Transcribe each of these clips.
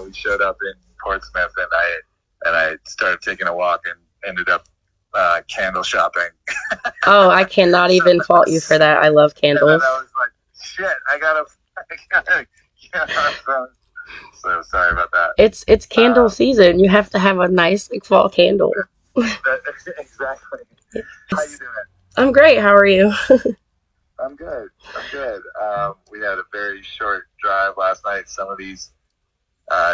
we showed up in Portsmouth, and I started taking a walk and ended up candle shopping. Oh, I cannot even fault you for that. I love candles. And then I was like, shit, I gotta so sorry about that. It's candle season. You have to have a nice like, fall candle. Exactly. How you doing? I'm great. How are you? I'm good. We had a very short drive last night. Some of these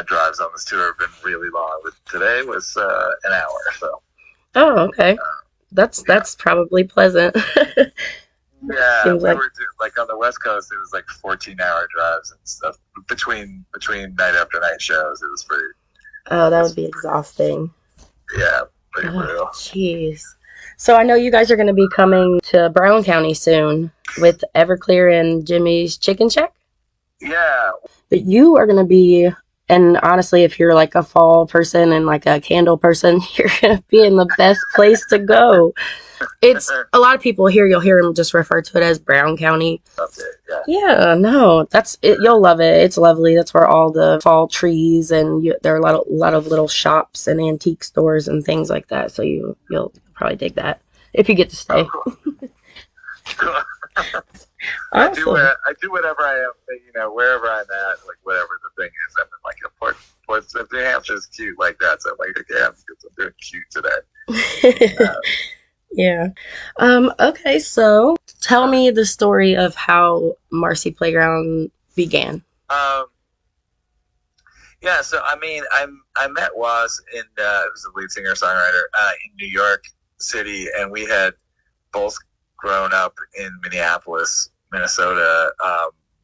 drives on this tour have been really long, but today was an hour. So. Oh, okay. That's probably pleasant. Yeah, Seems we like were like on the West Coast. It was like 14-hour drives and stuff between night after night shows. It was pretty. oh, that would be exhausting. Yeah, pretty Oh, brutal. jeez. So I know you guys are going to be coming to Brown County soon with Everclear and Jimmy's Chicken Shack. Yeah. But you are going to be, and honestly, if you're like a fall person and like a candle person, you're going to be in the best place to go. It's a lot of people here. You'll hear them just refer to it as Brown County. Okay, yeah. Yeah, no, that's it. You'll love it. It's lovely. That's where all the fall trees and there are a lot of little shops and antique stores and things like that. So you'll probably dig that if you get to stay. Oh, cool. Awesome. I do whatever I am, wherever I'm at, like whatever the thing is. I'm in like a Portsmouth, New Hampshire is cute like that. So I'm like, okay, I'm doing cute today. Yeah. Okay, so tell me the story of how Marcy Playground began. Yeah, so I mean, I met Waz in who's a lead singer songwriter in New York City, and we had both grown up in Minneapolis, Minnesota.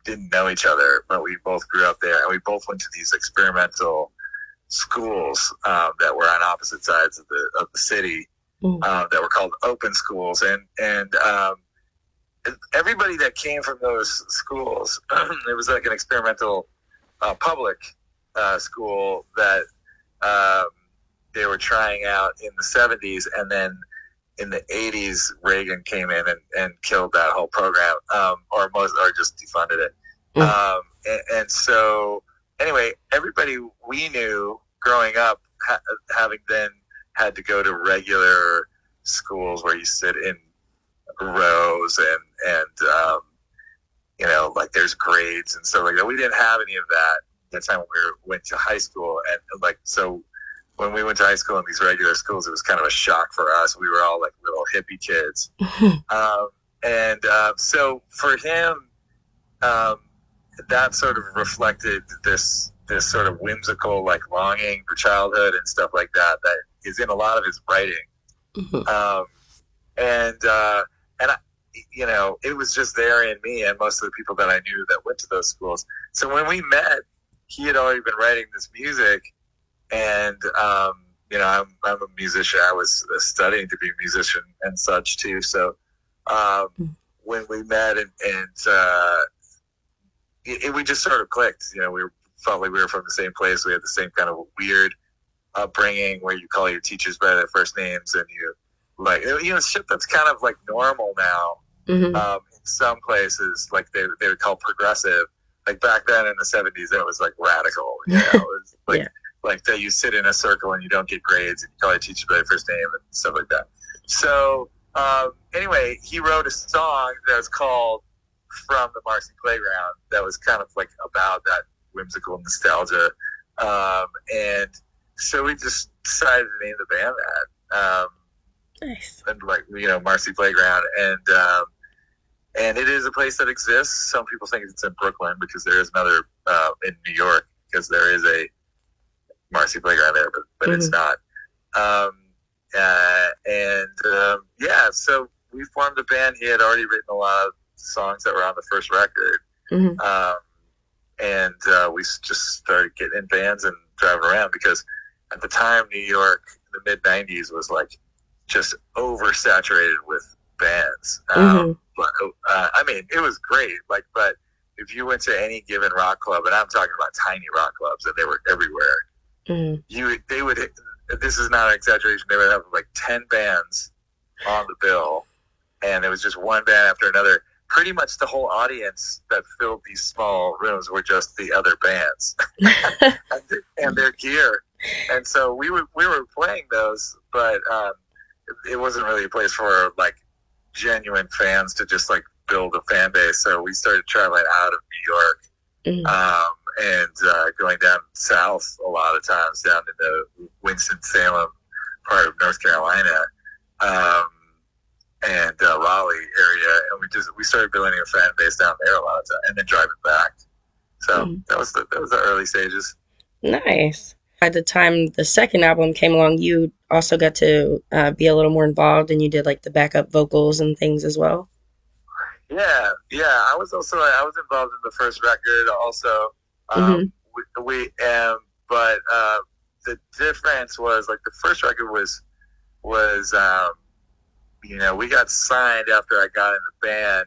Didn't know each other, but we both grew up there, and we both went to these experimental schools that were on opposite sides of the city. That were called open schools, and everybody that came from those schools, it was like an experimental public school that they were trying out in the 70s, and then in the 80s Reagan came in and killed that whole program, or just defunded it. And so anyway, everybody we knew growing up, having then had to go to regular schools where you sit in rows and like there's grades and stuff like that. We didn't have any of that at the time we went to high school, and like so when we went to high school in these regular schools, it was kind of a shock for us. We were all like little hippie kids, so for him, that sort of reflected this sort of whimsical like longing for childhood and stuff like that is in a lot of his writing. And it was just there in me and most of the people that I knew that went to those schools. So when we met, he had already been writing this music, and I'm a musician. I was studying to be a musician and such too. So when we met we just sort of clicked. We felt like we were from the same place. We had the same kind of weird upbringing where you call your teachers by their first names, and you like shit that's kind of like normal now. In some places, like they would call progressive. Like back then in the 70s, it was like radical. It was like like that you sit in a circle and you don't get grades, and you call your teacher by their first name and stuff like that. So anyway, he wrote a song that was called "From the Marcy Playground" that was kind of like about that whimsical nostalgia, and so we just decided to name the band that. Nice. And like Marcy Playground, and it is a place that exists. Some people think it's in Brooklyn because there is another in New York, because there is a Marcy Playground there, but it's not. So we formed a band. He had already written a lot of songs that were on the first record, and we just started getting in bands and driving around, because at the time New York in the mid 90s was like just oversaturated with bands. But I mean, it was great. Like, but if you went to any given rock club, and I'm talking about tiny rock clubs, and they were everywhere, they would. This is not an exaggeration. They would have like 10 bands on the bill, and it was just one band after another. Pretty much the whole audience that filled these small rooms were just the other bands. And and their gear. And so we were playing those, but it wasn't really a place for like genuine fans to just like build a fan base. So we started traveling out of New York, and going down south a lot of times, down to the Winston-Salem part of North Carolina, and Raleigh area, and we started building a fan base down there a lot of times, and then driving back. So that was the early stages. Nice. By the time the second album came along, you also got to be a little more involved, and you did like the backup vocals and things as well. Yeah. I was involved in the first record also. But the difference was like the first record was we got signed after I got in the band,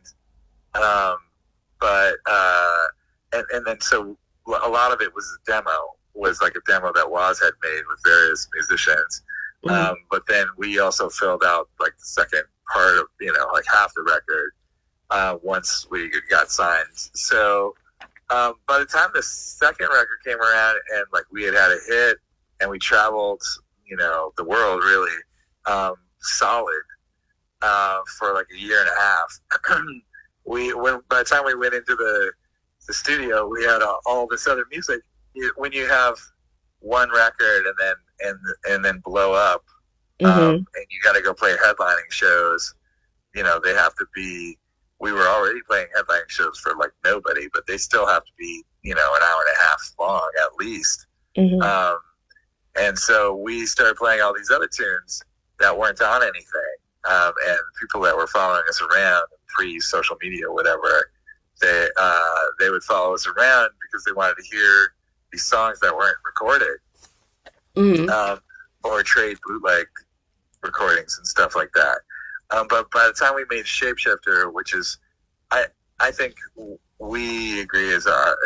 and then so a lot of it was a demo. Was like a demo that Woz had made with various musicians. But then we also filled out like the second part of, like half the record once we got signed. So by the time the second record came around and like we had a hit and we traveled, the world really solid for like a year and a half. By the time we went into the studio, we had all this other music. When you have one record and then blow up, and you got to go play headlining shows, they have to be. We were already playing headlining shows for like nobody, but they still have to be, an hour and a half long at least. And so we started playing all these other tunes that weren't on anything, and people that were following us around pre-social media, whatever, they would follow us around because they wanted to hear these songs that weren't recorded, or trade bootleg recordings and stuff like that. But by the time we made Shapeshifter, which is, I think we agree is our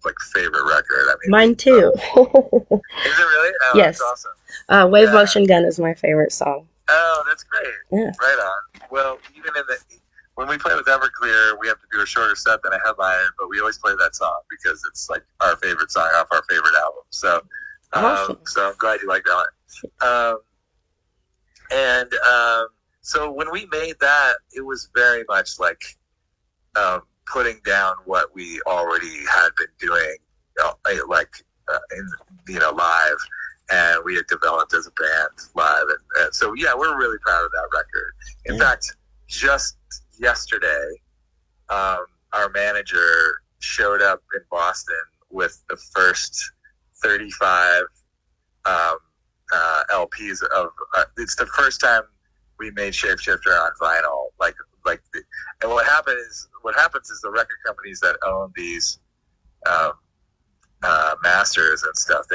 like favorite record. I mean, mine too. Is it really? Oh, yes. That's awesome. Wave Motion Gun is my favorite song. Oh, that's great. Yeah. Right on. Well, even when we play with Everclear, we have to do a shorter set than a headliner, but we always play that song because it's like our favorite song off our favorite album. So, awesome. So I'm glad you like that one. So when we made that, it was very much like putting down what we already had been doing, live, and we had developed as a band live, and so we're really proud of that record. In fact, just yesterday, our manager showed up in Boston with the first 35 LPs of. It's the first time we made Shapeshifter on vinyl. And what happens is the record companies that own these masters and stuff,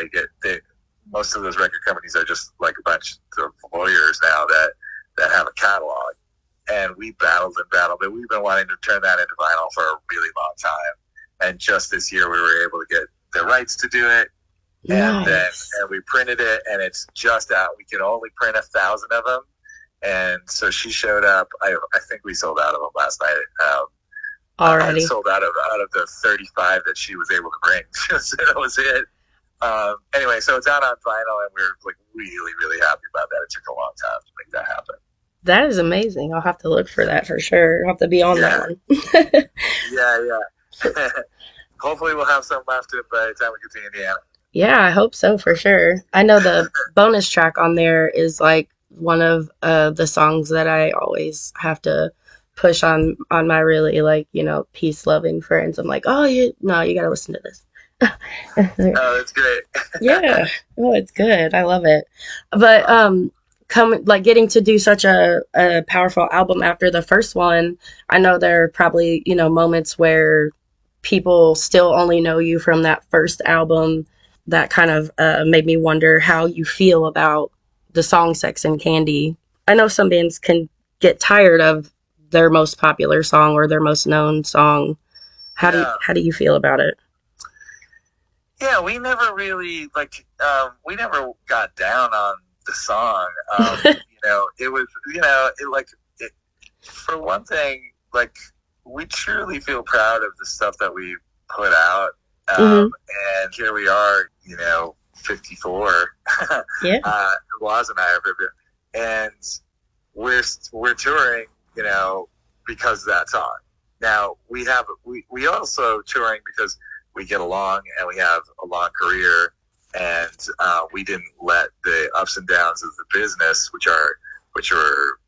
most of those record companies are just like a bunch of lawyers now that have a catalog. And we battled, but we've been wanting to turn that into vinyl for a really long time. And just this year we were able to get the rights to do it. Nice. And we printed it, and it's just out. We can only print 1,000 of them. And so she showed up. I think we sold out of them last night. Already sold out of the 35 that she was able to bring. So that was it. Anyway, so it's out on vinyl, and we're like really, really happy about that. It took a long time to make that happen. That is amazing. I'll have to look for that for sure. I'll have to be on that one. Yeah. Hopefully we'll have some left by the time we get to Indiana. Yeah, I hope so for sure. I know the bonus track on there is like one of the songs that I always have to push on my really peace loving friends. I'm like, you gotta listen to this. Oh, that's great. Yeah. Oh, it's good. I love it. But getting to do such a powerful album after the first one, I know there are probably, moments where people still only know you from that first album. That kind of made me wonder how you feel about the song Sex and Candy. I know some bands can get tired of their most popular song or their most known song. How do you feel about it? Yeah, we never really we never got down on the song. It was for one thing, we truly feel proud of the stuff that we put out. And here we are, 54. Yeah. Waz and I are, and we're touring, you know, because of that song. Now we also touring because we get along and we have a long career, and we didn't let the ups and downs of the business, which are,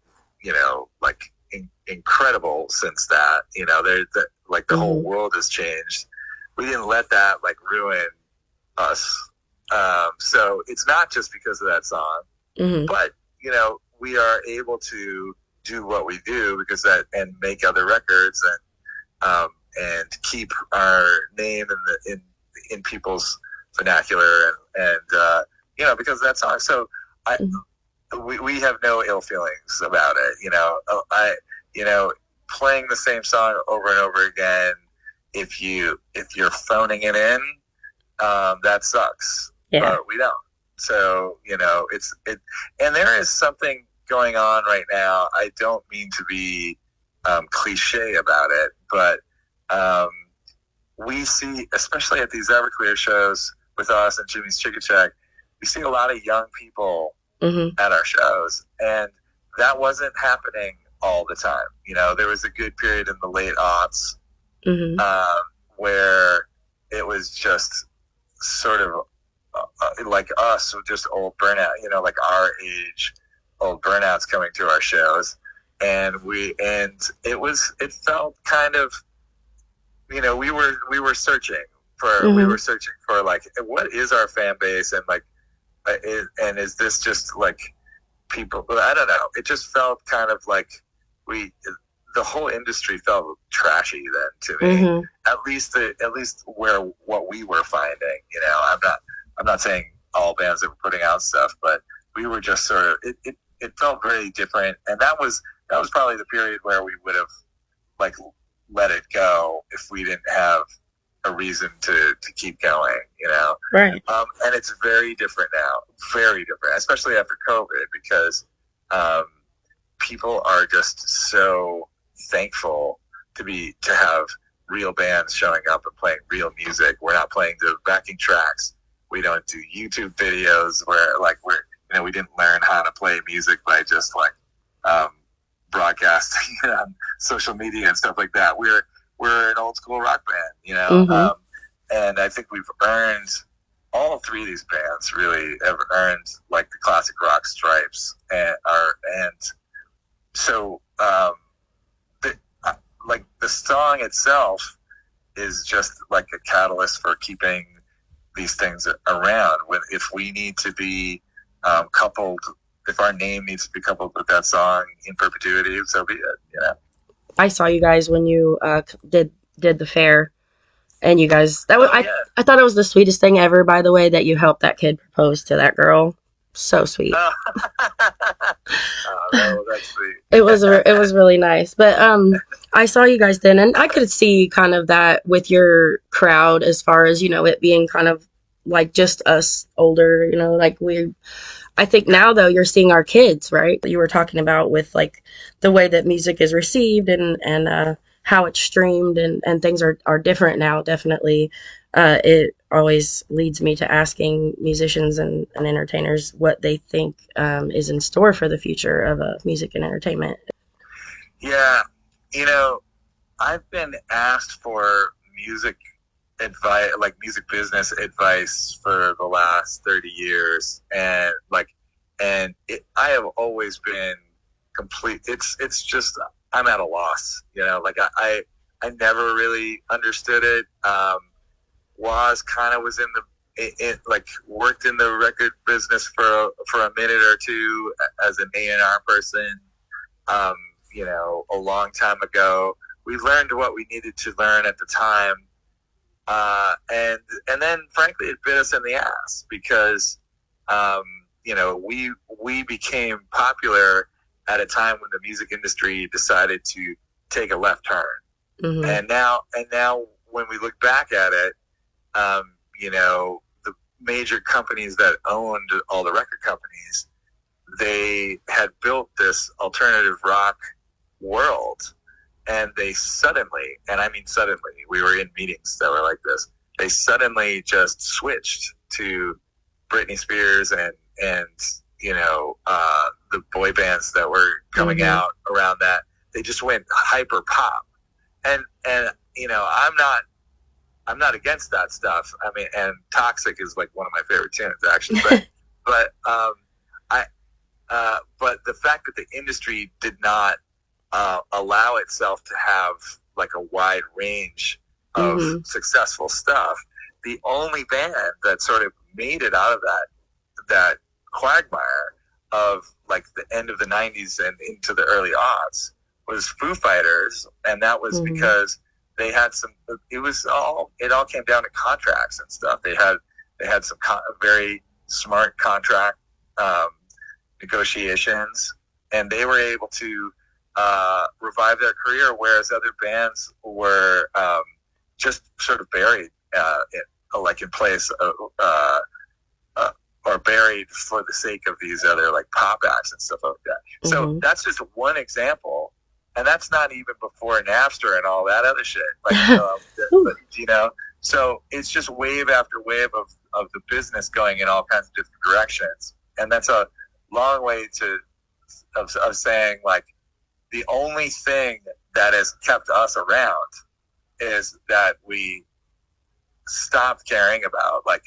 you know, like incredible since that, you know, like the whole world has changed. We didn't let that like ruin us. So it's not just because of that song, but you know, we are able to do what we do because that, and make other records, and keep our name in people's vernacular, and you know, because of that song. So we have no ill feelings about it. You know, you know, playing the same song over and over again, if you're phoning it in, that sucks. Yeah. But we don't. So, you know, and there is something going on right now. I don't mean to be cliche about it, but we see, especially at these Everclear shows with us and Jimmy's Chicken Shack, we see a lot of young people at our shows, and that wasn't happening all the time. You know, there was a good period in the late aughts where it was just sort of like us, just old burnout, you know, like our age, old burnouts coming to our shows. And it felt kind of, you know, we were searching for like, what is our fan base? And like, and is this just like people, I don't know. It just felt kind of like the whole industry felt trashy then to me, at least what we were finding, you know. I'm not saying all bands that were putting out stuff, but we were just sort of, it felt very different. And that was probably the period where we would have like let it go if we didn't have a reason to keep going, you know? Right. And it's very different now, very different, especially after COVID, because people are just so thankful to have real bands showing up and playing real music. We're not playing the backing tracks. We don't do YouTube videos where like we didn't learn how to play music by just like broadcasting on social media and stuff like that. We're an old school rock band, you know. And I think we've earned, all three of these bands really have earned like the classic rock stripes, and so like the song itself is just like a catalyst for keeping these things around. If we need to be coupled, if our name needs to be coupled with that song in perpetuity, so be it, you know. I saw you guys when you did the fair, and you guys, that was, I thought it was the sweetest thing ever, by the way, that you helped that kid propose to that girl. So sweet. Oh, that's sweet. It was really nice. But I saw you guys then, and I could see kind of that with your crowd, as far as, you know, it being kind of like just us older, you know, like I think now though you're seeing our kids, right? You were talking about with like the way that music is received and how it's streamed, and things are different now. Definitely. It always leads me to asking musicians and entertainers what they think is in store for the future of music and entertainment. Yeah, you know, I've been asked for music advice, like music business advice, for the last 30 years, and I have always been complete. It's just, I'm at a loss, you know, like I never really understood it. Was kind of was like worked in the record business for a minute or two as an A&R person, you know, a long time ago. We learned what we needed to learn at the time, and then frankly it bit us in the ass, because you know, we became popular at a time when the music industry decided to take a left turn, and now when we look back at it, you know, the major companies that owned all the record companies, they had built this alternative rock world, and they suddenly, and I mean suddenly, we were in meetings that were like this, they suddenly just switched to Britney Spears and the boy bands that were coming out around that. They just went hyper pop, and I'm not against that stuff. I mean, and Toxic is like one of my favorite tunes, actually. But but the fact that the industry did not allow itself to have like a wide range of successful stuff, the only band that sort of made it out of that quagmire of like the end of the 90s and into the early aughts was Foo Fighters, and that was because they had it all came down to contracts and stuff. They had some very smart contract negotiations, and they were able to revive their career, whereas other bands were just sort of buried in place or buried for the sake of these other like pop acts and stuff like that. So that's just one example. And that's not even before Napster and all that other shit. Like, so it's just wave after wave of the business going in all kinds of different directions. And that's a long way of saying, like, the only thing that has kept us around is that we stopped caring about, like,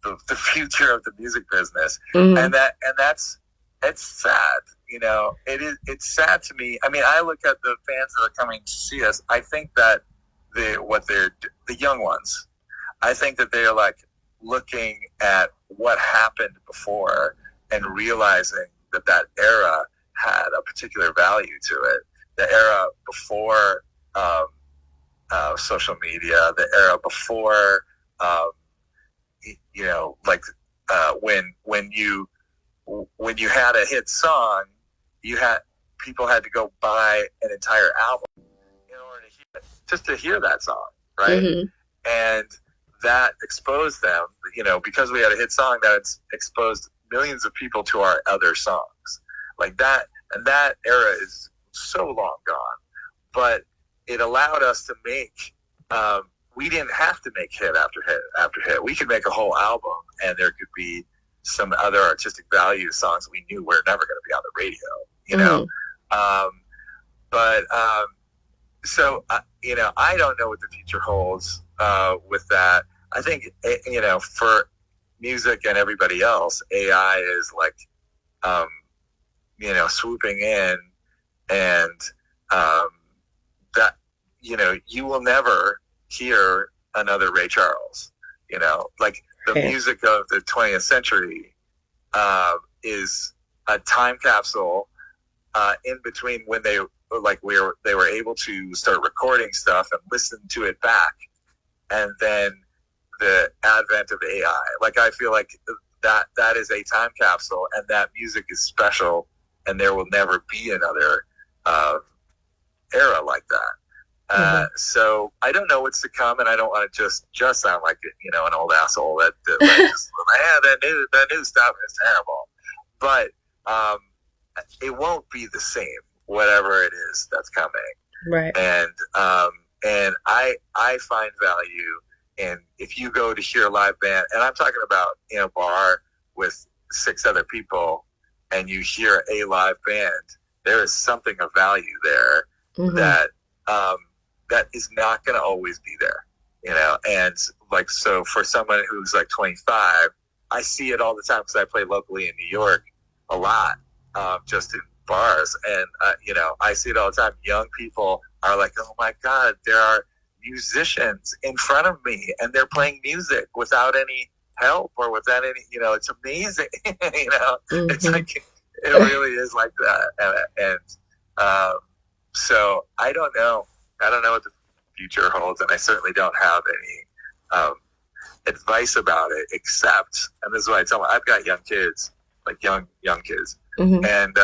the future of the music business. And it's sad. It's sad to me. I mean, I look at the fans that are coming to see us. I think that the young ones, I think that they are like looking at what happened before and realizing that era had a particular value to it. The era before social media, the era before, when you had a hit song, people had to go buy an entire album in order to hear that song, right? And that exposed them, because we had a hit song, that it's exposed millions of people to our other songs, like that. And that era is so long gone, but it allowed us to make. We didn't have to make hit after hit after hit. We could make a whole album, and there could be some other artistic value songs we knew were never going to be on the radio, So I don't know what the future holds with that. I think, for music and everybody else, AI is like, swooping in, and that, you will never hear another Ray Charles, like the music of the 20th century is a time capsule in between when they were able to start recording stuff and listen to it back, and then the advent of AI. Like, I feel like that is a time capsule, and that music is special, and there will never be another era like that. So I don't know what's to come, and I don't want to just sound like an old asshole that that new stuff is terrible. But it won't be the same, whatever it is that's coming. Right. And I find value in, if you go to hear a live band, and I'm talking about in a bar with 6 other people, and you hear a live band, there is something of value there that is not going to always be there, and like, so for someone who's like 25, I see it all the time because I play locally in New York a lot, just in bars, and I see it all the time. Young people are like, oh my God, there are musicians in front of me, and they're playing music without any help or without any, it's amazing. It's like, it really is like that. And so I don't know what the future holds, and I certainly don't have any advice about it, except, and this is what I tell them, I've got young kids, like young kids, and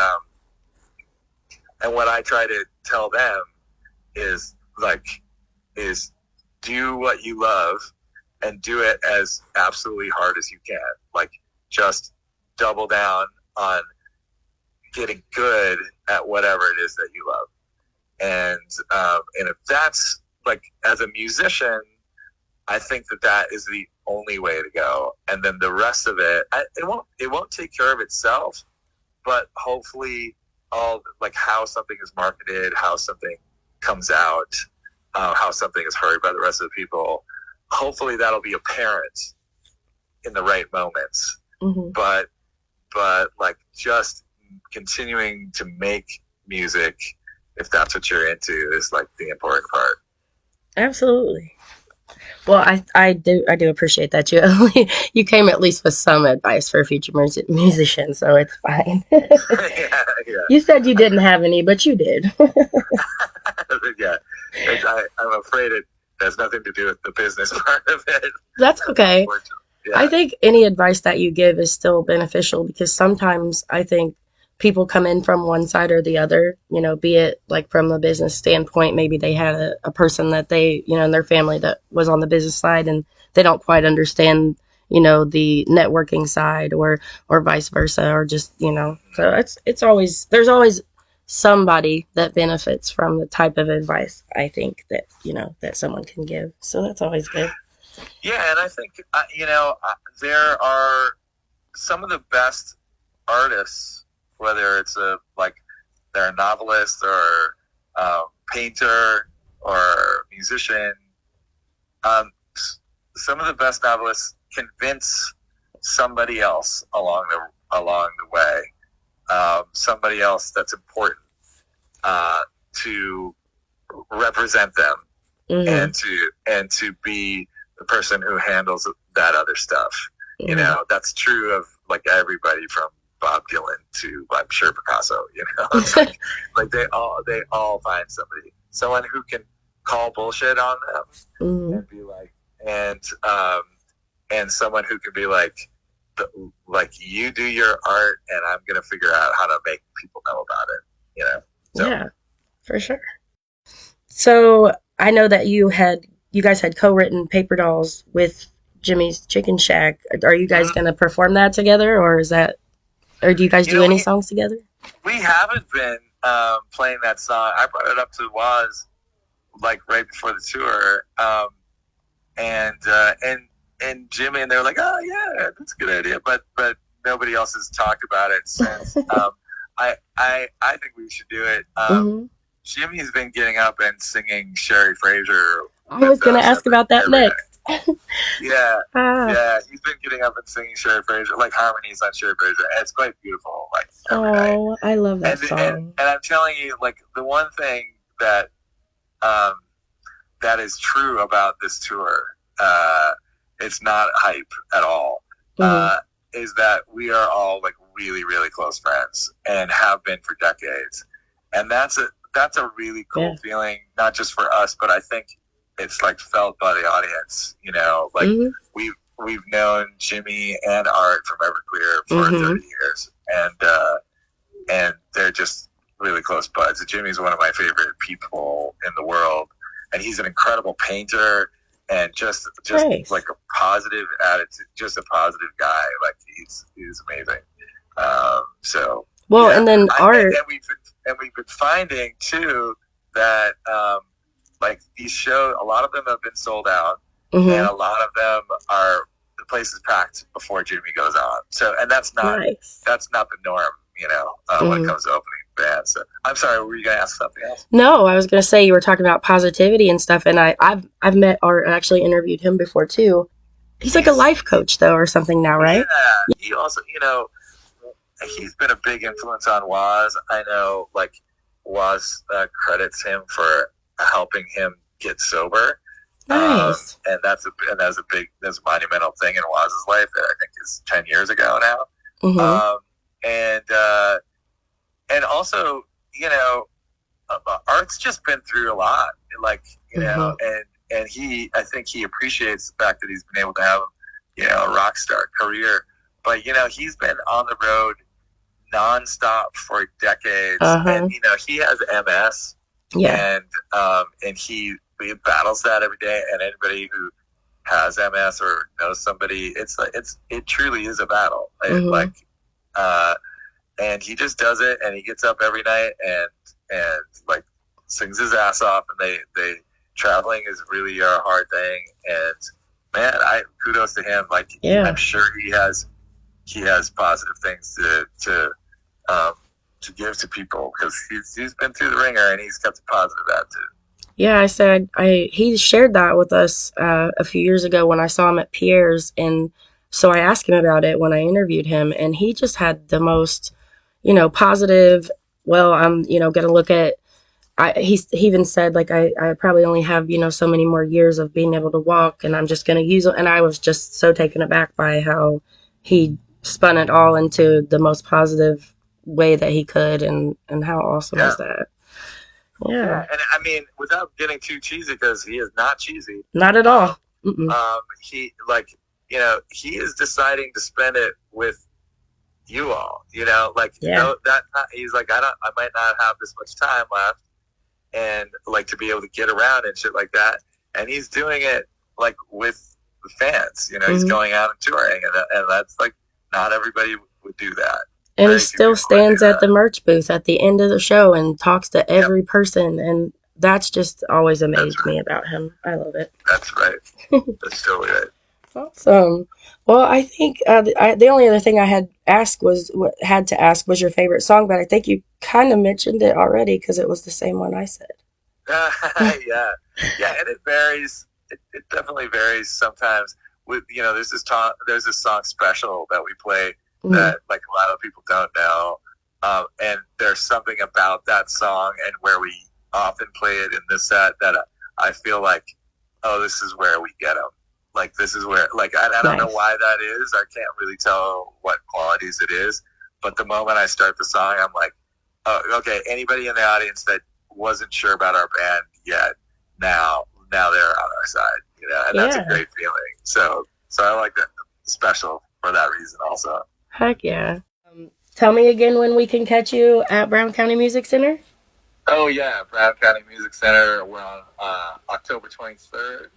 what I try to tell them is do what you love, and do it as absolutely hard as you can. Like, just double down on getting good at whatever it is that you love. And if that's, like, as a musician, I think that is the only way to go. And then the rest of it, it won't take care of itself, but hopefully all like how something is marketed, how something comes out, how something is heard by the rest of the people, hopefully that'll be apparent in the right moments. Mm-hmm. But like just continuing to make music, if that's what you're into, is like the important part. Absolutely. Well, I do appreciate that you came at least with some advice for future musicians, so it's fine. Yeah. You said you didn't have any, but you did. Yeah, I'm afraid it has nothing to do with the business part of it. That's okay. Yeah. I think any advice that you give is still beneficial, because sometimes I think people come in from one side or the other, be it like from a business standpoint, maybe they had a person that they, in their family that was on the business side and they don't quite understand, the networking side or vice versa, or just, so it's always, there's always somebody that benefits from the type of advice, I think, that, that someone can give. So that's always good. Yeah. And I think, there are some of the best artists, whether it's they're a novelist or painter or musician. Some of the best novelists convince somebody else along the way, somebody else that's important to represent them, mm-hmm. and to be the person who handles that other stuff. Mm-hmm. That's true of like everybody from Bob Dylan to, I'm sure, Picasso. It's like they all find someone who can call bullshit on them, mm-hmm. and be like, and someone who can be like you do your art, and I'm gonna figure out how to make people know about it. So. Yeah, for sure. So I know that you guys had co-written Paper Dolls with Jimmy's Chicken Shack. Are you guys gonna perform that together, or do you guys do any songs together? We haven't been playing that song. I brought it up to Waz like right before the tour, and Jimmy, and they were like, "Oh yeah, that's a good idea," but nobody else has talked about it since. I think we should do it. Mm-hmm. Jimmy's been getting up and singing Sherry Fraser. I was going to ask about that next. Yeah, yeah, he's been getting up and singing Sherry Fraser, like harmonies on Sherry Fraser, and it's quite beautiful. Like every night. I love that song. And I'm telling you, like the one thing that that is true about this tour, it's not hype at all. Mm-hmm. Is that we are all like really, really close friends and have been for decades, and that's a really cool feeling, not just for us, but I think it's like felt by the audience. Like mm-hmm. we've known Jimmy and Art from Everclear for mm-hmm. 30 years, and they're just really close buds. Jimmy's one of my favorite people in the world, and he's an incredible painter and just nice. Like a positive attitude, just a positive guy. Like he's amazing. So well, yeah. And then Art, and we've been finding too that like these shows, a lot of them have been sold out, mm-hmm. and a lot of them are the place is packed before Jimmy goes on. So, and that's not the norm, mm-hmm. when it comes to opening bands. So, I'm sorry, were you going to ask something else? No, I was going to say you were talking about positivity and stuff, and I've met Art and actually interviewed him before too. He's like a life coach though, or something now, right? Yeah. He also, he's been a big influence on Waz. I know, like Waz credits him for helping him get sober. Nice. And that's a monumental thing in Waz's life that I think is 10 years ago now. Mm-hmm. And also, Art's just been through a lot, like, mm-hmm. and I think he appreciates the fact that he's been able to have, a rock star career, but, he's been on the road nonstop for decades, uh-huh. and, he has MS, and he battles that every day, and anybody who has MS or knows somebody, it truly is a battle. Mm-hmm. And he just does it, and he gets up every night and like sings his ass off, and they traveling is really a hard thing, man, kudos to him. Like, I'm sure he has positive things to give to people, because he's been through the ringer and he's kept a positive attitude. Yeah, I said he shared that with us a few years ago when I saw him at Pierre's, and so I asked him about it when I interviewed him, and he just had the most, positive. Well, I'm gonna look at. He even said, like, I probably only have so many more years of being able to walk, and I'm just gonna use it. And I was just so taken aback by how he spun it all into the most positive way that he could, and how awesome is that? Yeah, and I mean, without getting too cheesy, because he is not cheesy. Not at all. He he is deciding to spend it with you all. He's like, I might not have this much time left, and like to be able to get around and shit like that. And he's doing it like with the fans. He's going out and touring, and that's like, not everybody would do that. And he still stands at the merch booth at the end of the show and talks to every person. And that's just always amazed me about him. I love it. That's right. That's totally right. Awesome. Well, I think the only other thing I had to ask was your favorite song, but I think you kind of mentioned it already because it was the same one I said. Yeah, and it varies. It definitely varies sometimes. With there's this song Special that we play that like a lot of people don't know, and there's something about that song and where we often play it in this set that I feel like, oh, this is where we get them. Like, this is where, like, I don't know why that is. I can't really tell what qualities it is. But the moment I start the song, I'm like, oh, okay, anybody in the audience that wasn't sure about our band yet, now they're on our side, and that's a great feeling. So I like that Special for that reason also. Heck yeah. Tell me again when we can catch you at Brown County Music Center. Oh, yeah, Brown County Music Center. We're on October 23rd,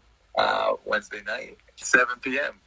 Wednesday night, 7 p.m.